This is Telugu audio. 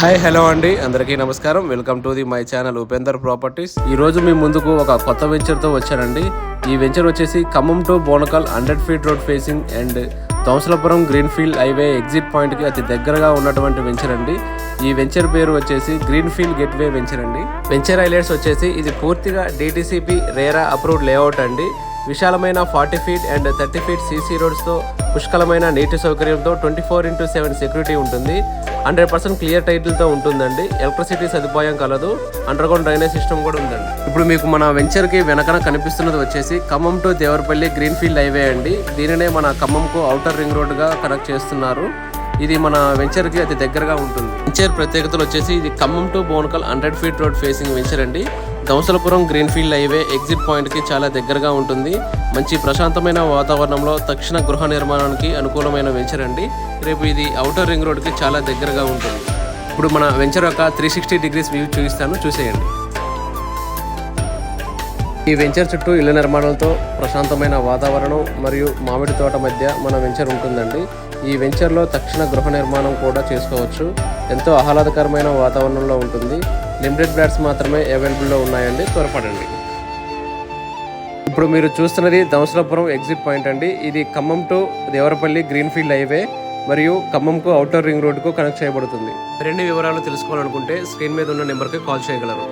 హాయ్ హలో అండి, అందరికీ నమస్కారం. Welcome to my channel Upender properties. ఈ రోజు మీ ముందుకు ఒక కొత్త వెంచర్తో వచ్చానండి. ఈ వెంచర్ వచ్చేసి Khammam to Bonakal 100 feet road facing and Domasalapuram greenfield highway exit పాయింట్కి అతి దగ్గరగా ఉన్నటువంటి వెంచర్ అండి. ఈ వెంచర్ పేరు వచ్చేసి గ్రీన్ఫీల్డ్ గేట్వే వెంచర్ అండి. వెంచర్ హైలైట్స్ వచ్చేసి ఇది పూర్తిగా DTCP రేరా అప్రూవ్డ్ లేఅవుట్ అండి. విశాలమైన 40 ఫీట్ అండ్ 30 ఫీట్ CC రోడ్స్తో పుష్కలమైన నీటి సౌకర్యంతో 24/7 సెక్యూరిటీ ఉంటుంది. 100% క్లియర్ టైటిల్తో ఉంటుందండి. ఎలక్ట్రిసిటీ సదుపాయం కలదు. అండర్గ్రౌండ్ డ్రైనేజ్ సిస్టమ్ కూడా ఉందండి. ఇప్పుడు మీకు మన వెంచర్కి వెనకన కనిపిస్తున్నది వచ్చేసి Khammam to Devarapalli greenfield highway అండి. దీనినే మన ఖమ్మంకు ఔటర్ రింగ్ రోడ్గా కనెక్ట్ చేస్తున్నారు. ఇది మన వెంచర్కి అతి దగ్గరగా ఉంటుంది. వెంచర్ ప్రత్యేకతలు వచ్చేసి ఇది Khammam to Bonakal 100 feet road facing venture అండి. దోమసలపురం గ్రీన్ఫీల్డ్ హైవే ఎగ్జిట్ పాయింట్కి చాలా దగ్గరగా ఉంటుంది. మంచి ప్రశాంతమైన వాతావరణంలో తక్షణ గృహ నిర్మాణానికి అనుకూలమైన వెంచర్ అండి. రేపు ఇది ఔటర్ రింగ్ రోడ్కి చాలా దగ్గరగా ఉంటుంది. ఇప్పుడు మన వెంచర్ యొక్క 360 డిగ్రీస్ వ్యూ చూపిస్తాను, చూసేయండి. ఈ వెంచర్ చుట్టూ ఇళ్ల నిర్మాణాలతో ప్రశాంతమైన వాతావరణం మరియు మామిడి తోట మధ్య మన వెంచర్ ఉంటుందండి. ఈ వెంచర్లో తక్షణ గృహ నిర్మాణం కూడా చేసుకోవచ్చు. ఎంతో ఆహ్లాదకరమైన వాతావరణంలో ఉంటుంది. లిమిటెడ్ ఫ్లాట్స్ మాత్రమే అవైలబుల్లో ఉన్నాయండి, త్వరపడండి. ఇప్పుడు మీరు చూస్తున్నది దోమసలపురం ఎగ్జిట్ పాయింట్ అండి. ఇది Khammam to Devarapalli greenfield highway మరియు ఖమ్మంకు ఔటర్ రింగ్ రోడ్కు కనెక్ట్ చేయబడుతుంది. మరిన్ని వివరాలు తెలుసుకోవాలనుకుంటే స్క్రీన్ మీద ఉన్న నెంబర్కి కాల్ చేయగలరు.